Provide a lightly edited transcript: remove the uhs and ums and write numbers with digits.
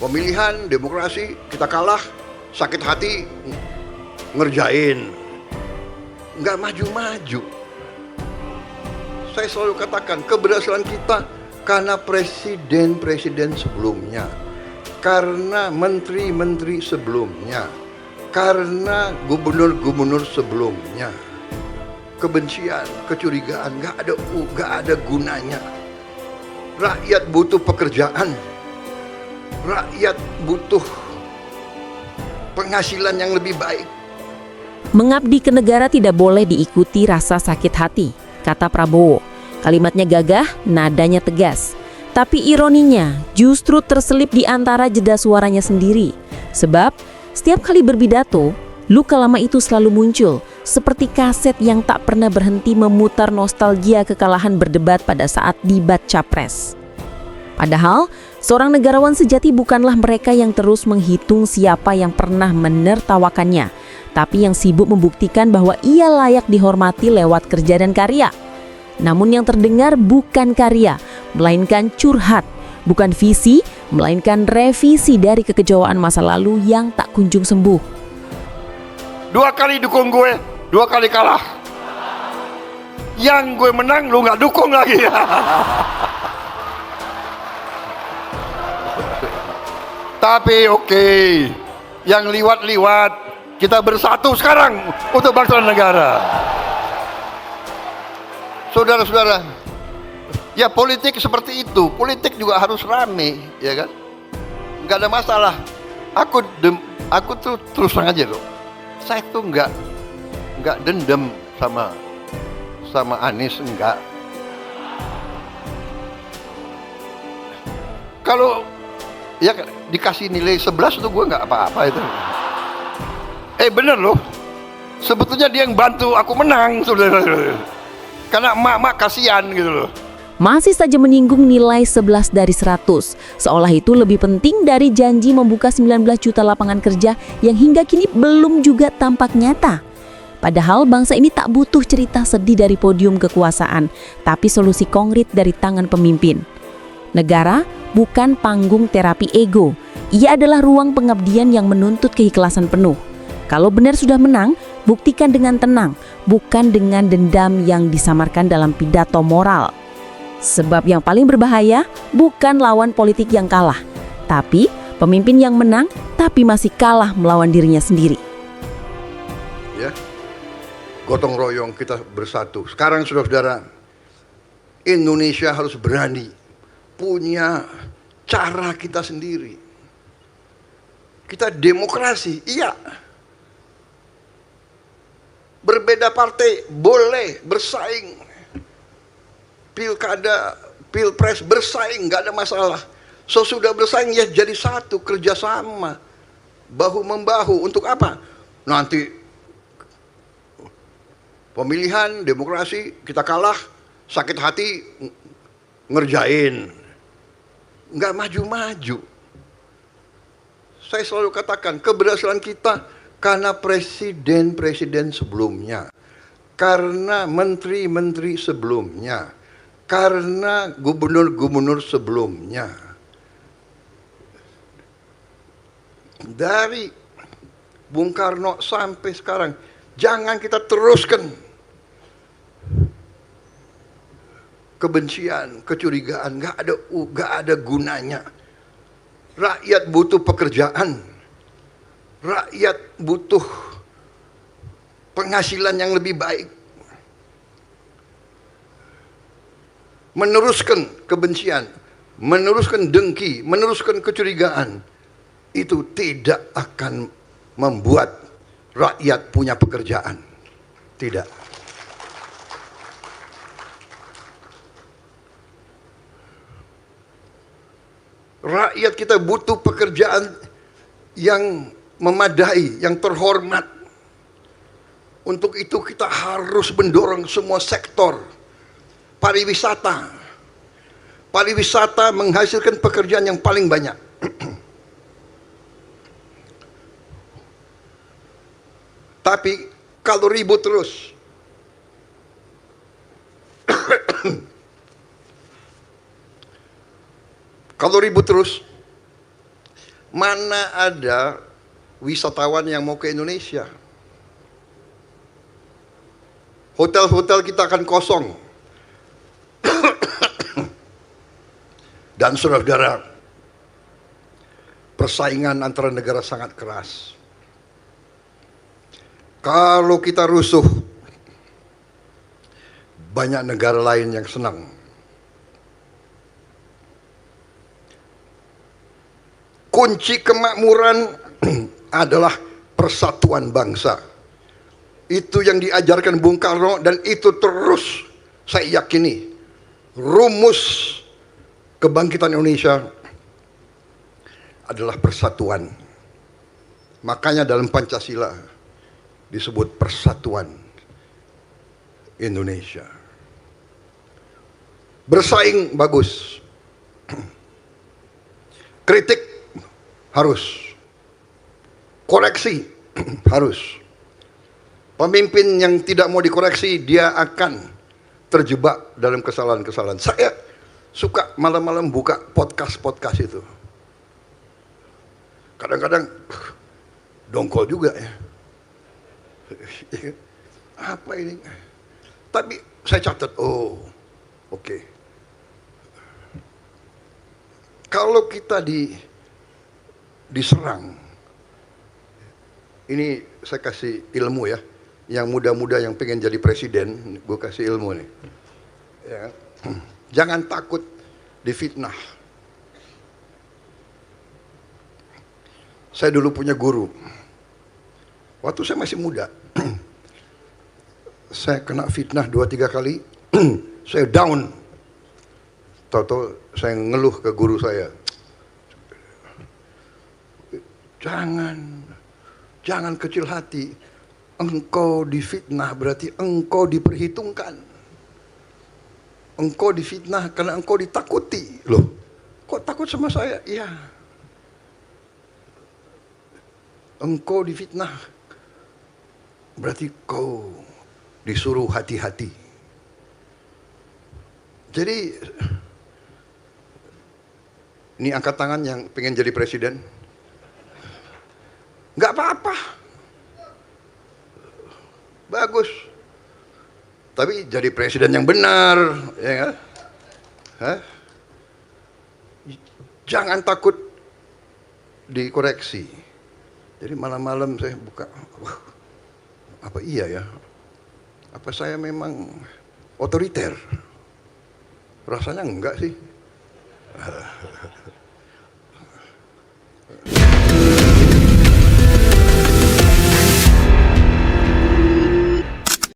Pemilihan, demokrasi, kita kalah, sakit hati, ngerjain. Nggak maju-maju. Saya selalu katakan, keberhasilan kita karena presiden-presiden sebelumnya, karena menteri-menteri sebelumnya, karena gubernur-gubernur sebelumnya. Kebencian, kecurigaan, nggak ada gunanya. Rakyat butuh pekerjaan. Rakyat butuh penghasilan yang lebih baik. Mengabdi ke negara tidak boleh diikuti rasa sakit hati, kata Prabowo. Kalimatnya gagah, nadanya tegas. Tapi ironinya justru terselip di antara jeda suaranya sendiri. Sebab setiap kali berpidato, luka lama itu selalu muncul, seperti kaset yang tak pernah berhenti memutar nostalgia kekalahan berdebat pada saat debat Capres. Padahal, seorang negarawan sejati bukanlah mereka yang terus menghitung siapa yang pernah menertawakannya, tapi yang sibuk membuktikan bahwa ia layak dihormati lewat kerja dan karya. Namun yang terdengar bukan karya, melainkan curhat, bukan visi, melainkan revisi dari kekecewaan masa lalu yang tak kunjung sembuh. 2 kali dukung gue, 2 kali kalah. Yang gue menang, lu nggak dukung lagi. Tapi oke, yang liwat-liwat, kita bersatu sekarang untuk bangsa dan negara. Saudara-saudara, ya politik seperti itu, politik juga harus rame, ya kan? Nggak ada masalah. Aku tuh terus terang aja loh, saya tuh nggak dendam sama Anies, enggak. Kalau ya dikasih nilai 11 tuh gue nggak apa-apa itu. Bener loh, sebetulnya dia yang bantu aku menang, saudara. Karena emak-emak kasihan gitu loh. Masih saja menyinggung nilai 11 dari 100, seolah itu lebih penting dari janji membuka 19 juta lapangan kerja yang hingga kini belum juga tampak nyata. Padahal bangsa ini tak butuh cerita sedih dari podium kekuasaan, tapi solusi konkret dari tangan pemimpin. Negara bukan panggung terapi ego, ia adalah ruang pengabdian yang menuntut keikhlasan penuh. Kalau benar sudah menang, buktikan dengan tenang, bukan dengan dendam yang disamarkan dalam pidato moral. Sebab yang paling berbahaya bukan lawan politik yang kalah, tapi pemimpin yang menang tapi masih kalah melawan dirinya sendiri. Ya, gotong royong kita bersatu. Sekarang saudara-saudara, Indonesia harus berani punya cara kita sendiri. Kita demokrasi, iya. Berbeda partai boleh bersaing, pilkada, pilpres bersaing, nggak ada masalah. Sesudah bersaing ya jadi satu, kerjasama, bahu membahu. Untuk apa? Nanti pemilihan, demokrasi, kita kalah, sakit hati, ngerjain, nggak maju-maju. Saya selalu katakan, keberhasilan kita karena presiden-presiden sebelumnya, karena menteri-menteri sebelumnya, karena gubernur-gubernur sebelumnya. Dari Bung Karno sampai sekarang, jangan kita teruskan kebencian, kecurigaan, nggak ada gunanya. Rakyat butuh pekerjaan. Rakyat butuh penghasilan yang lebih baik. Meneruskan kebencian, meneruskan dengki, meneruskan kecurigaan, itu tidak akan membuat rakyat punya pekerjaan. Tidak. Rakyat kita butuh pekerjaan yang memadai, yang terhormat. Untuk itu kita harus mendorong semua sektor pariwisata. Pariwisata menghasilkan pekerjaan yang paling banyak. Tapi kalau ribut terus, kalau ribut terus, Mana ada wisatawan yang mau ke Indonesia? Hotel-hotel kita akan kosong. Dan saudara-saudara, persaingan antara negara sangat keras. Kalau kita rusuh, banyak negara lain yang senang. Kunci kemakmuran adalah persatuan bangsa. Itu yang diajarkan Bung Karno, dan itu terus saya yakini rumus kebangkitan Indonesia adalah persatuan. Makanya dalam Pancasila disebut persatuan Indonesia. Bersaing bagus. Kritik harus. Koreksi harus. Pemimpin yang tidak mau dikoreksi, dia akan terjebak dalam kesalahan-kesalahan. Saya suka malam-malam buka podcast itu. Kadang-kadang dongkol juga ya. Apa ini? Tapi saya catat, oke. Kalau kita diserang, ini saya kasih ilmu ya. Yang muda-muda yang pengen jadi presiden, gue kasih ilmu nih. Ya. Jangan takut difitnah. Saya dulu punya guru. Waktu saya masih muda, saya kena fitnah 2-3 kali, saya down. Tahu-tahu saya ngeluh ke guru saya. Jangan kecil hati. Engkau difitnah berarti engkau diperhitungkan. Engkau difitnah karena engkau ditakuti. Loh, kok takut sama saya? Iya. Engkau difitnah berarti kau disuruh hati-hati. Jadi ini angkat tangan yang pengen jadi presiden. Nggak apa-apa. Bagus. Tapi jadi presiden yang benar, ya kan? Hah? Jangan takut dikoreksi. Jadi malam-malam saya buka, apa iya ya? Apa saya memang otoriter? Rasanya enggak sih.